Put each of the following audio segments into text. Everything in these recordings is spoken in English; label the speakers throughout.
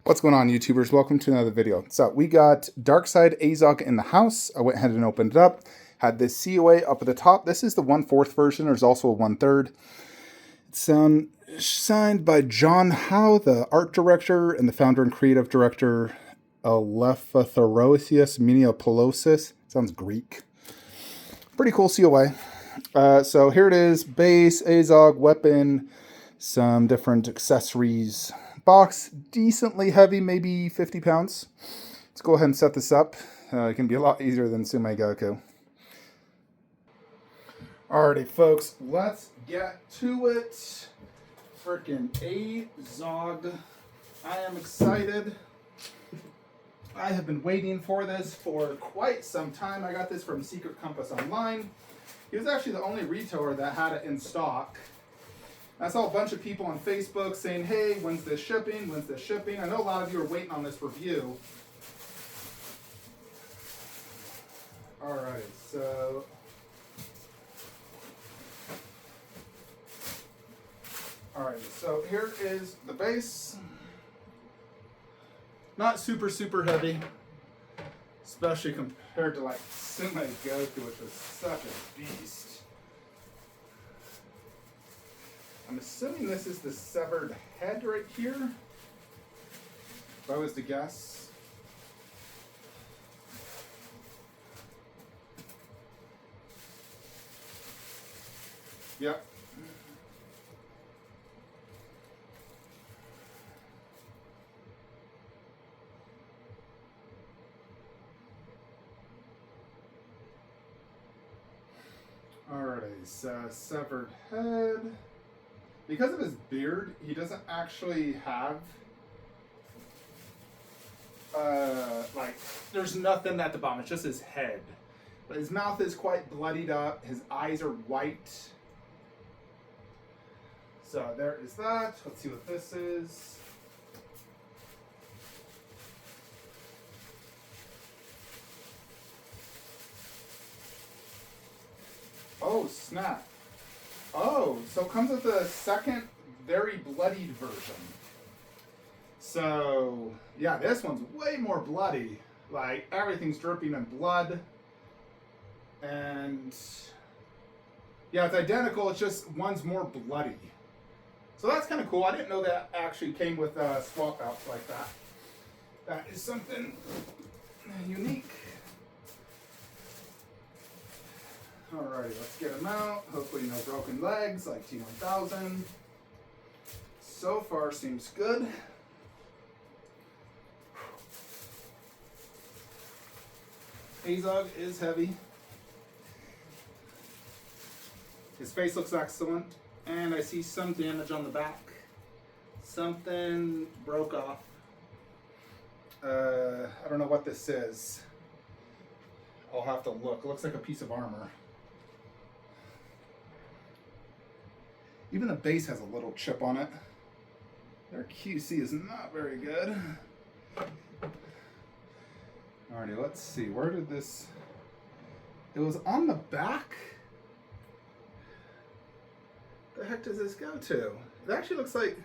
Speaker 1: What's going on, YouTubers? Welcome to another video. So we got Darkside Azog in the house. I went ahead and opened it up. Had this COA up at the top. This is the 1/4 version. There's also a 1/3. It's signed by John Howe, the art director, and the founder and creative director, Alefatherosius Miniopolosis. Sounds Greek. Pretty cool COA. So here it is. Base, Azog, weapon, some different accessories. Box, decently heavy, maybe 50 pounds. Let's go ahead and set this up. It can be a lot easier than Sume Goku. Alrighty, folks, let's get to it. Freaking Azog. I am excited. I have been waiting for this for quite some time. I got this from Secret Compass Online. He was actually the only retailer that had it in stock. I saw a bunch of people on Facebook saying, hey, when's this shipping? When's this shipping? I know a lot of you are waiting on this review. Alright, so here is the base. Not super heavy, especially compared to like Sume Goku, which was such a beast. I'm assuming this is the severed head right here, if I was to guess. Yep. Alright, so severed head. Because of his beard, he doesn't actually have, there's nothing at the bottom. It's just his head. But his mouth is quite bloodied up. His eyes are white. So there is that. Let's see what this is. Oh, snap. Oh, so it comes with the second very bloodied version. So, yeah, this one's way more bloody. Like, everything's dripping in blood. And, yeah, it's identical. It's just one's more bloody. So that's kind of cool. I didn't know that actually came with swap outs like that. That is something unique. Alrighty, let's get him out. Hopefully no broken legs like T1000. So far seems good. Azog is heavy. His face looks excellent. And I see some damage on the back. Something broke off. I don't know what this is. I'll have to look. It looks like a piece of armor. Even the base has a little chip on it. Their QC is not very good. Alrighty, let's see. Where did this... It was on the back? The heck does this go to? It actually looks like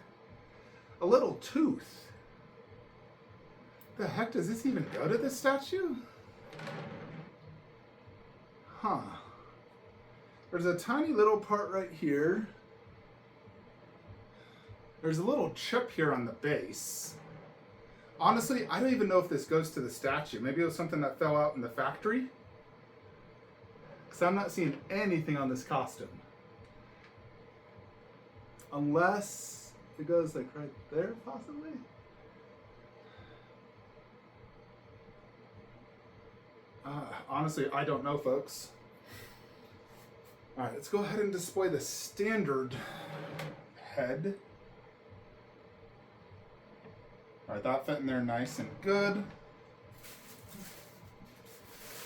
Speaker 1: a little tooth. The heck does this even go to this statue? Huh. There's a tiny little part right here. There's a little chip here on the base. Honestly, I don't even know if this goes to the statue. Maybe it was something that fell out in the factory. Because I'm not seeing anything on this costume. Unless it goes like right there, possibly? Honestly, I don't know, folks. Alright, let's go ahead and display the standard head. Alright, that fit in there nice and good.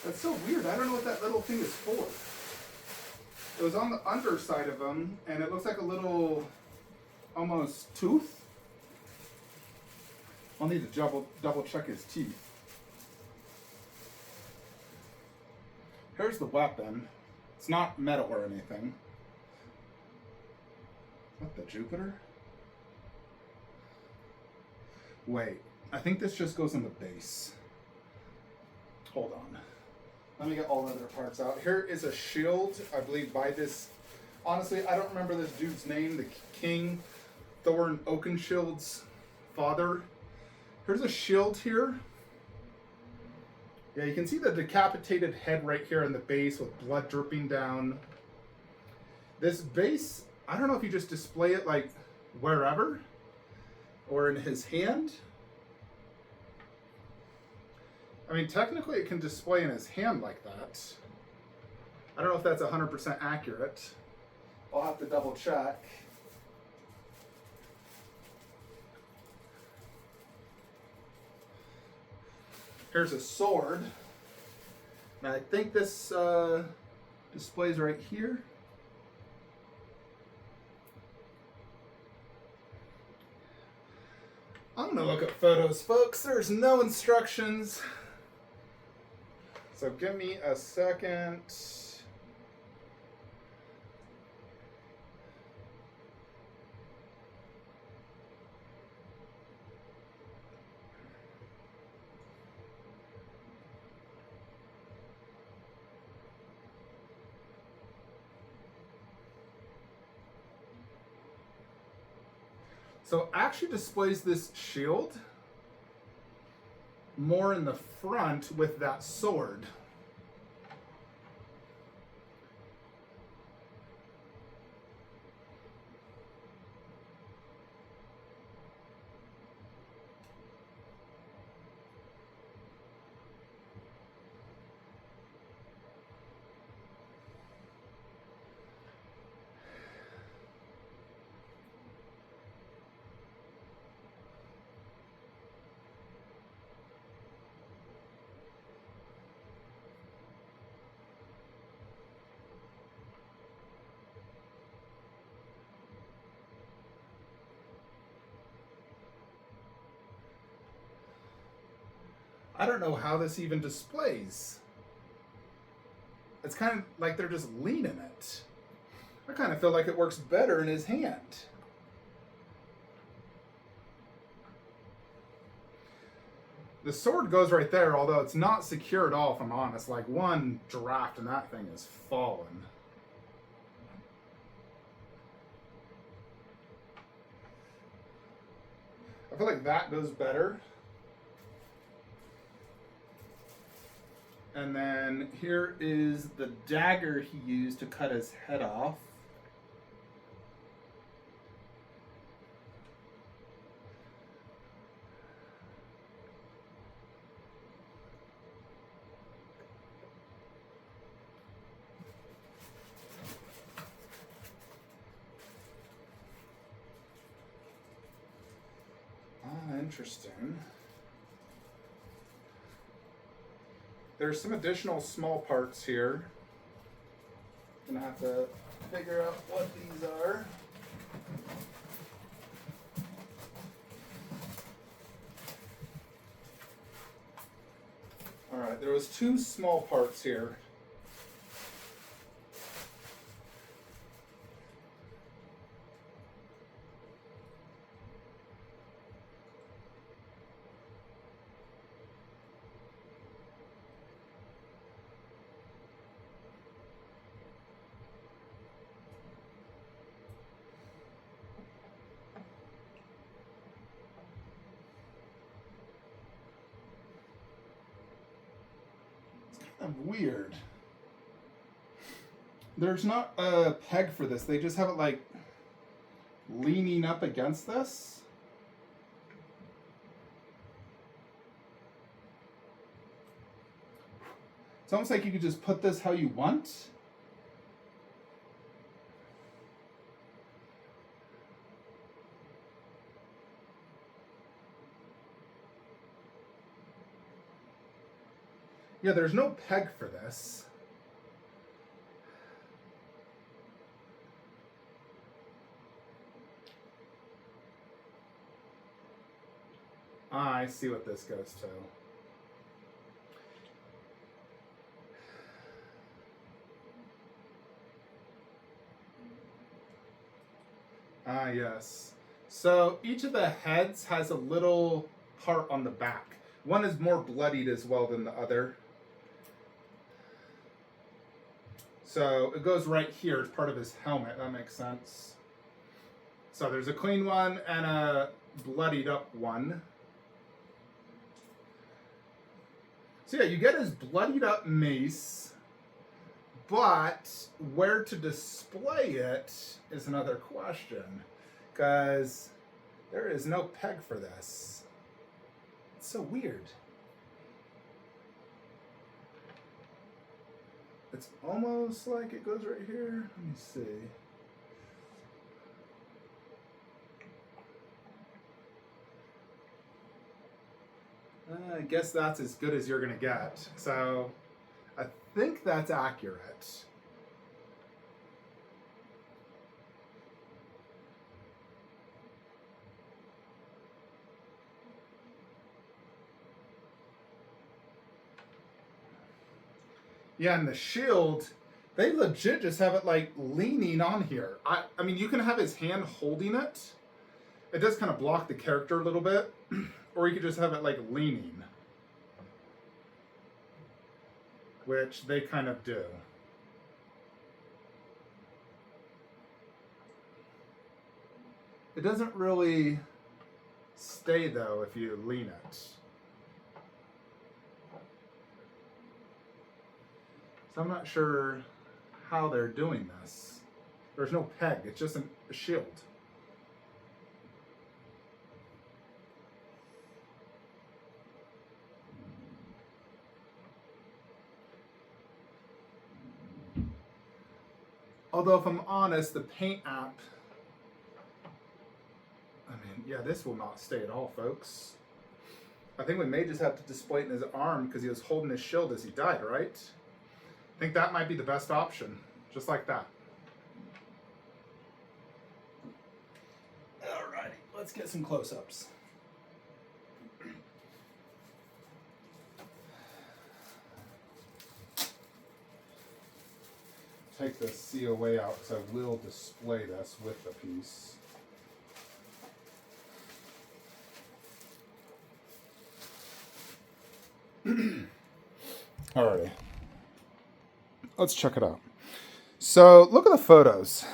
Speaker 1: That's so weird. I don't know what that little thing is for. It was on the underside of him, and it looks like a little, almost tooth. I'll need to double check his teeth. Here's the weapon. It's not metal or anything. Is that the Jupiter? Wait, I think this just goes in the base. Hold on. Let me get all the other parts out. Here is a shield, I believe, by this. Honestly, I don't remember this dude's name, the King Thorn Oakenshield's father. Here's a shield here. Yeah, you can see the decapitated head right here in the base with blood dripping down. This base, I don't know if you just display it like wherever or in his hand. I mean, technically it can display in his hand like that. I don't know if that's 100% accurate. I'll have to double check. Here's a sword. And I think this displays right here. I'm gonna look at photos, folks. There's no instructions. So give me a second. So actually displays this shield more in the front with that sword. I don't know how this even displays. It's kind of like they're just leaning it. I kind of feel like it works better in his hand. The sword goes right there, although it's not secure at all, if I'm honest. Like one draft and that thing is falling. I feel like that goes better. And then here is the dagger he used to cut his head off. Ah, interesting. There's some additional small parts here. Gonna have to figure out what these are. All right, there was two small parts here. Weird. There's not a peg for this. They just have it like leaning up against this. It's almost like you could just put this how you want. Yeah, there's no peg for this. Ah, I see what this goes to. Ah, yes. So each of the heads has a little heart on the back. One is more bloodied as well than the other. So it goes right here as part of his helmet. That makes sense. So there's a clean one and a bloodied up one. So yeah, you get his bloodied up mace, but where to display it is another question, because there is no peg for this. It's so weird. It's almost like it goes right here. Let me see. I guess that's as good as you're gonna get. So I think that's accurate. Yeah, and the shield, they legit just have it like leaning on here. I mean, you can have his hand holding it. It does kind of block the character a little bit. Or you could just have it like leaning. Which they kind of do. It doesn't really stay though if you lean it. So I'm not sure how they're doing this. There's no peg, it's just a shield. Although if I'm honest, the paint app, I mean, yeah, this will not stay at all, folks. I think we may just have to display it in his arm because he was holding his shield as he died, right? I think that might be the best option, just like that. Alrighty, let's get some close-ups. Take the COA out because I will display this with the piece. Alrighty. Let's check it out. So look at the photos.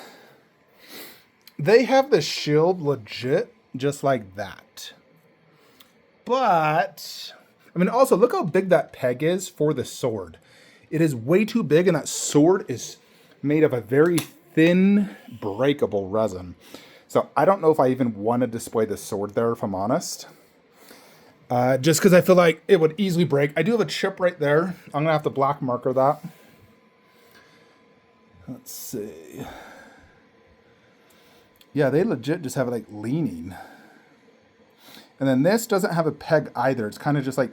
Speaker 1: They have the shield legit just like that. But, I mean, also look how big that peg is for the sword. It is way too big, and that sword is made of a very thin, breakable resin. So I don't know if I even want to display the sword there, if I'm honest. Just because I feel like it would easily break. I do have a chip right there. I'm going to have to black marker that. Let's see. Yeah, they legit just have it like leaning. And then this doesn't have a peg either. It's kind of just like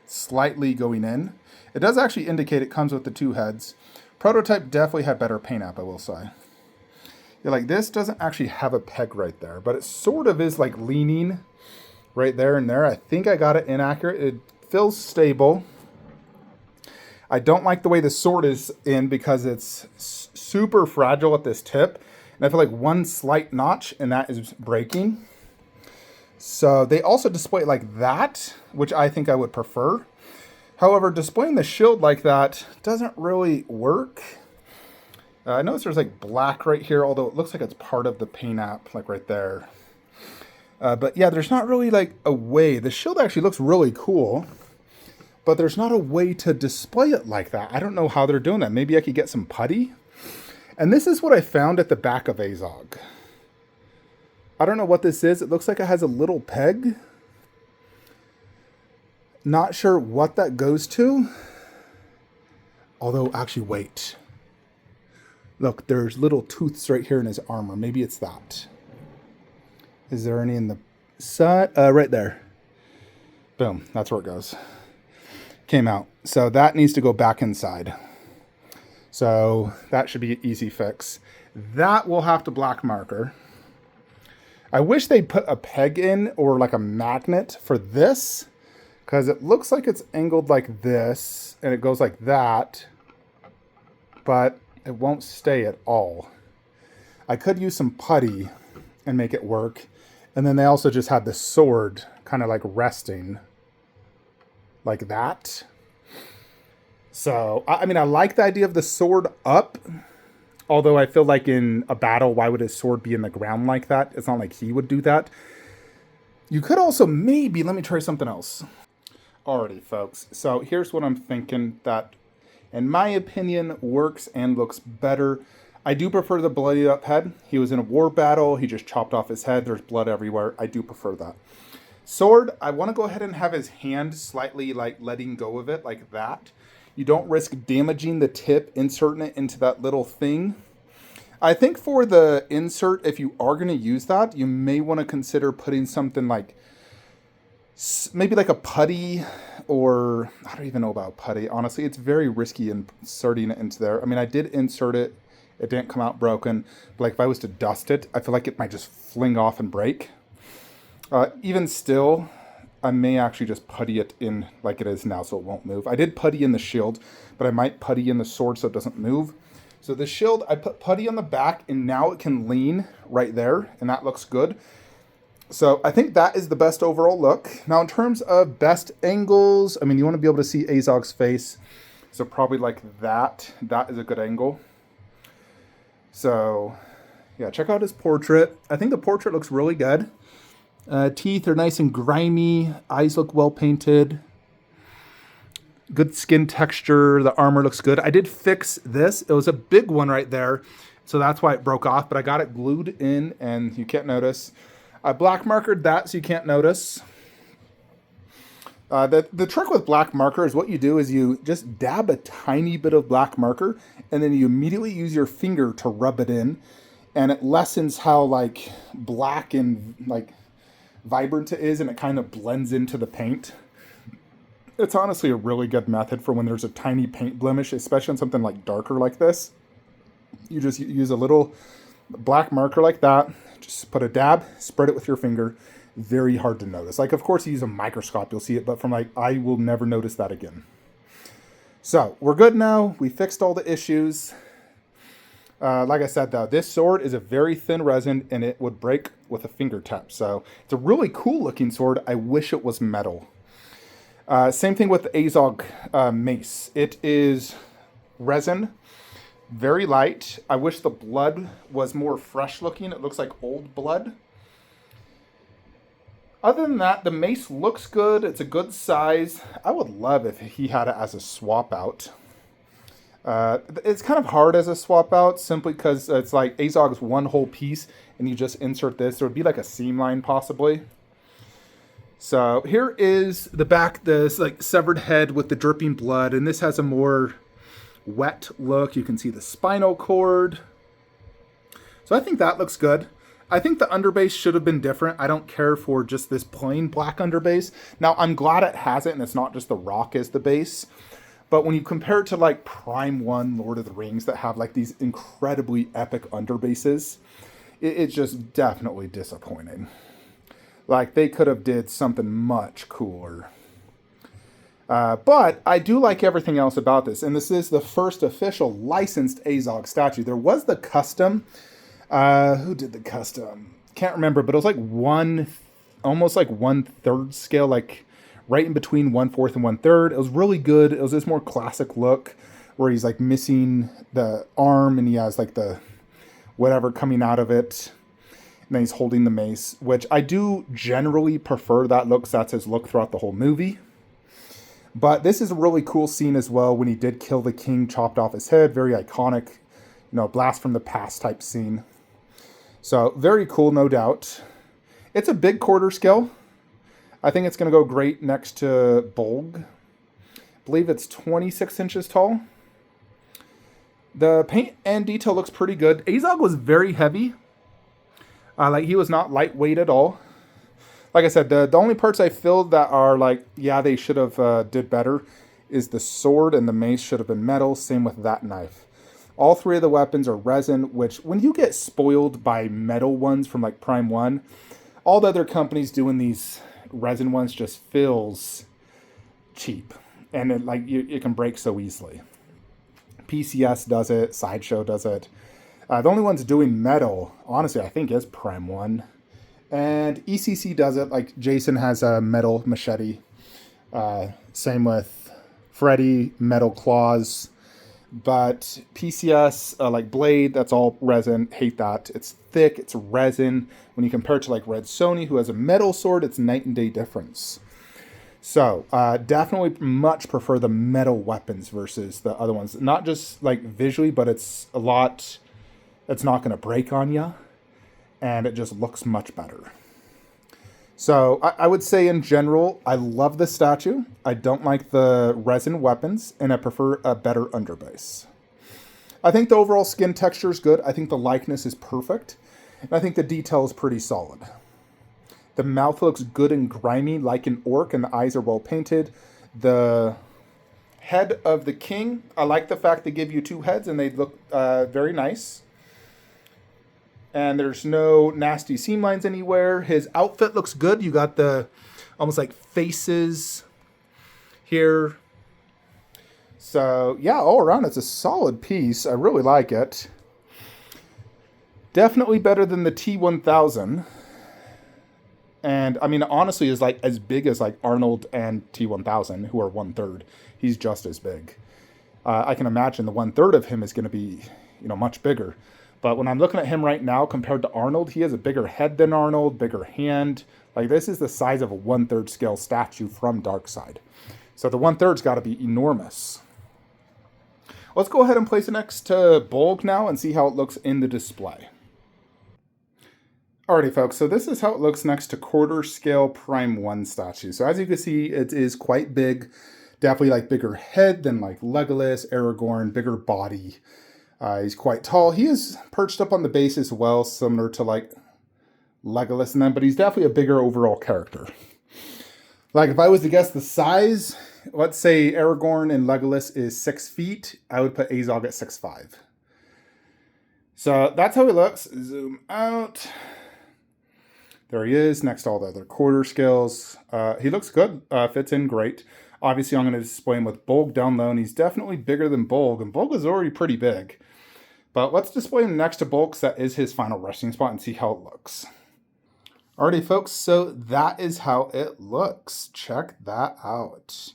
Speaker 1: slightly going in. It does actually indicate it comes with the two heads. Prototype definitely had better paint app, I will say. Yeah, like this doesn't actually have a peg right there, but it sort of is like leaning right there and there. I think I got it inaccurate. It feels stable. I don't like the way the sword is in because it's super fragile at this tip. And I feel like one slight notch and that is breaking. So they also display it like that, which I think I would prefer. However, displaying the shield like that doesn't really work. I notice there's like black right here, although it looks like it's part of the paint app, like right there. But yeah, there's not really like a way. The shield actually looks really cool, but there's not a way to display it like that. I don't know how they're doing that. Maybe I could get some putty. And this is what I found at the back of Azog. I don't know what this is. It looks like it has a little peg. Not sure what that goes to. Although, actually, wait. Look, there's little tooths right here in his armor. Maybe it's that. Is there any in the side? Right there. Boom. That's where it goes. Came out. So that needs to go back inside. So that should be an easy fix. That will have to black marker. I wish they'd put a peg in or like a magnet for this, because it looks like it's angled like this and it goes like that, but it won't stay at all. I could use some putty and make it work. And then they also just had the sword kind of like resting like that. So, I mean, I like the idea of the sword up, although I feel like in a battle, why would his sword be in the ground like that? It's not like he would do that. You could also maybe, let me try something else. Alrighty, folks. So here's what I'm thinking that, in my opinion, works and looks better. I do prefer the bloodied up head. He was in a war battle. He just chopped off his head. There's blood everywhere. I do prefer that. Sword, I want to go ahead and have his hand slightly like letting go of it like that. You don't risk damaging the tip, inserting it into that little thing. I think for the insert, if you are going to use that, you may want to consider putting something like, maybe like a putty, or I don't even know about putty. Honestly, it's very risky inserting it into there. I mean, I did insert it. It didn't come out broken. But like if I was to dust it, I feel like it might just fling off and break. Even still, I may actually just putty it in like it is now so it won't move. I did putty in the shield, but I might putty in the sword so it doesn't move. So the shield, I put putty on the back, and now it can lean right there, and that looks good. So I think that is the best overall look. Now in terms of best angles, I mean, you want to be able to see Azog's face. So probably like that. That is a good angle. So yeah, check out his portrait. I think the portrait looks really good. Teeth are nice and grimy. Eyes look well painted. Good skin texture. The armor looks good. I did fix this. It was a big one right there, so that's why it broke off, but I got it glued in and you can't notice. I black markered that so you can't notice. The trick with black marker is what you do is you just dab a tiny bit of black marker and then you immediately use your finger to rub it in, and it lessens how like black and like vibrant it is, and it kind of blends into the paint. It's honestly a really good method for when there's a tiny paint blemish, especially on something like darker like this. You just use a little black marker like that, just put a dab, spread it with your finger. Very hard to notice. Like, of course, you use a microscope, you'll see it, but from like, I will never notice that again. So we're good now. We fixed all the issues. Like I said, though, this sword is a very thin resin, and it would break with a fingertip. So it's a really cool looking sword. I wish it was metal. Same thing with the Azog mace. It is resin, very light. I wish the blood was more fresh looking. It looks like old blood. Other than that, the mace looks good. It's a good size. I would love if he had it as a swap out. It's kind of hard as a swap out simply because it's like Azog's one whole piece and you just insert this. There would be like a seam line possibly. So here is the back, this like severed head with the dripping blood, and this has a more wet look. You can see the spinal cord. So I think that looks good. I think the underbase should have been different. I don't care for just this plain black underbase. Now I'm glad it has it and it's not just the rock as the base. But when you compare it to like Prime 1 Lord of the Rings that have like these incredibly epic underbases, it's just definitely disappointing. Like they could have did something much cooler. But I do like everything else about this. And this is the first official licensed Azog statue. There was the custom. Who did the custom? Can't remember, but it was like almost like 1/3 scale, like right in between 1/4 and 1/3. It was really good. It was this more classic look where he's like missing the arm and he has like the whatever coming out of it. And then he's holding the mace, which I do generally prefer that look. So that's his look throughout the whole movie. But this is a really cool scene as well when he did kill the king, chopped off his head. Very iconic, you know, blast from the past type scene. So very cool, no doubt. It's a big quarter scale. I think it's going to go great next to Bolg. I believe it's 26 inches tall. The paint and detail looks pretty good. Azog was very heavy. Like he was not lightweight at all. Like I said, the only parts I feel that are like, yeah, they should have did better is the sword and the mace should have been metal. Same with that knife. All three of the weapons are resin, which when you get spoiled by metal ones from like Prime 1, all the other companies doing these resin ones just feels cheap. And it, like it can break so easily. PCS does it, Sideshow does it. The only ones doing metal, honestly, I think is Prime 1. And ECC does it, like Jason has a metal machete. Same with Freddy, metal claws. But PCS, like Blade, that's all resin. Hate that. It's thick, it's resin. When you compare it to like Red Sony, who has a metal sword, it's night and day difference. So definitely much prefer the metal weapons versus the other ones. Not just like visually, but it's a lot, it's not going to break on you. And it just looks much better. So I would say in general, I love the statue. I don't like the resin weapons, and I prefer a better underbase. I think the overall skin texture is good. I think the likeness is perfect. And I think the detail is pretty solid. The mouth looks good and grimy like an orc, and the eyes are well painted. The head of the king, I like the fact they give you two heads, and they look very nice. And there's no nasty seam lines anywhere. His outfit looks good. You got the almost like faces here. So yeah, all around it's a solid piece. I really like it. Definitely better than the T1000. And I mean, honestly, is like as big as like Arnold and T1000, who are 1/3. He's just as big. I can imagine the 1/3 of him is going to be, much bigger. But when I'm looking at him right now compared to Arnold, he has a bigger head than Arnold, bigger hand. Like this is the size of a 1/3 scale statue from Darkside. So the 1/3's got to be enormous. Let's go ahead and place it next to Bulg now and see how it looks in the display. Alrighty folks, so this is how it looks next to quarter scale Prime 1 statue. So as you can see, it is quite big. Definitely like bigger head than like Legolas, Aragorn, bigger body. He's quite tall. He is perched up on the base as well, similar to like Legolas and them, but he's definitely a bigger overall character. Like if I was to guess the size, let's say Aragorn and Legolas is 6 feet, I would put Azog at 6'5". So that's how he looks. Zoom out. There he is, next to all the other quarter scales. He looks good, fits in great. Obviously, I'm going to display him with Bulg down low, and he's definitely bigger than Bulg, and Bulg is already pretty big. But let's display him next to Bulg, because that is his final resting spot, and see how it looks. Alrighty, folks, so that is how it looks. Check that out.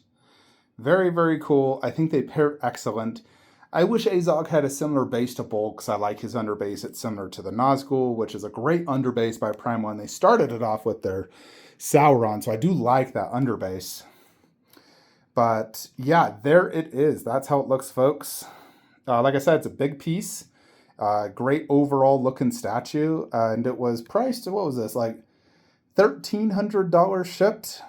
Speaker 1: Very, very cool. I think they pair excellent. I wish Azog had a similar base to Bulg, because I like his underbase. It's similar to the Nazgul, which is a great underbase by Prime 1. They started it off with their Sauron, so I do like that underbase. But yeah, there it is. That's how it looks, folks. Like I said, it's a big piece. Great overall looking statue. And it was priced, what was this, like $1,300 shipped?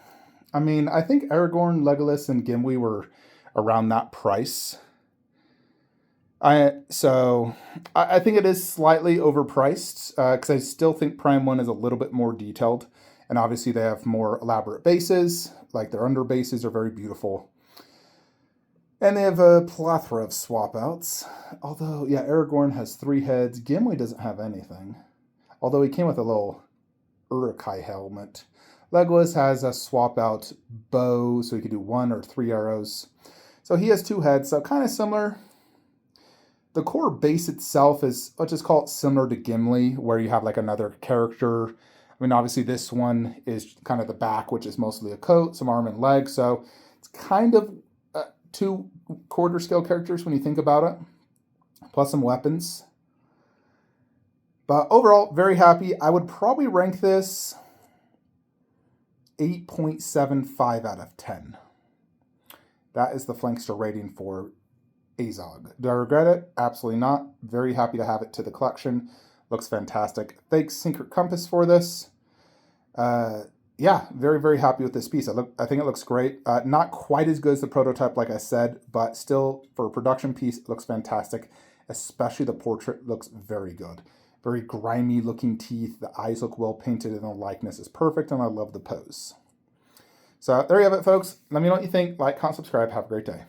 Speaker 1: I mean, I think Aragorn, Legolas, and Gimli were around that price. So I think it is slightly overpriced because I still think Prime 1 is a little bit more detailed. And obviously they have more elaborate bases. Like their under bases are very beautiful. And they have a plethora of swap outs. Although, yeah, Aragorn has 3 heads. Gimli doesn't have anything. Although he came with a little Uruk-hai helmet. Legolas has a swap out bow, so he could do 1 or 3 arrows. So he has 2 heads, so kind of similar. The core base itself is, let's just call it similar to Gimli, where you have like another character. I mean, obviously this one is kind of the back, which is mostly a coat, some arm and leg. So it's kind of 2 quarter scale characters when you think about it, plus some weapons. But overall, very happy. I would probably rank this 8.75 out of 10. That is the Flankster rating for Azog. Do I regret it? Absolutely not. Very happy to have it to the collection. Looks fantastic. Thanks Secret Compass for this. Yeah, very, very happy with this piece. I think it looks great. Not quite as good as the prototype, like I said, but still, for a production piece, it looks fantastic. Especially the portrait looks very good. Very grimy looking teeth. The eyes look well painted, and the likeness is perfect, and I love the pose. So there you have it, folks. Let me know what you think. Like, comment, subscribe. Have a great day.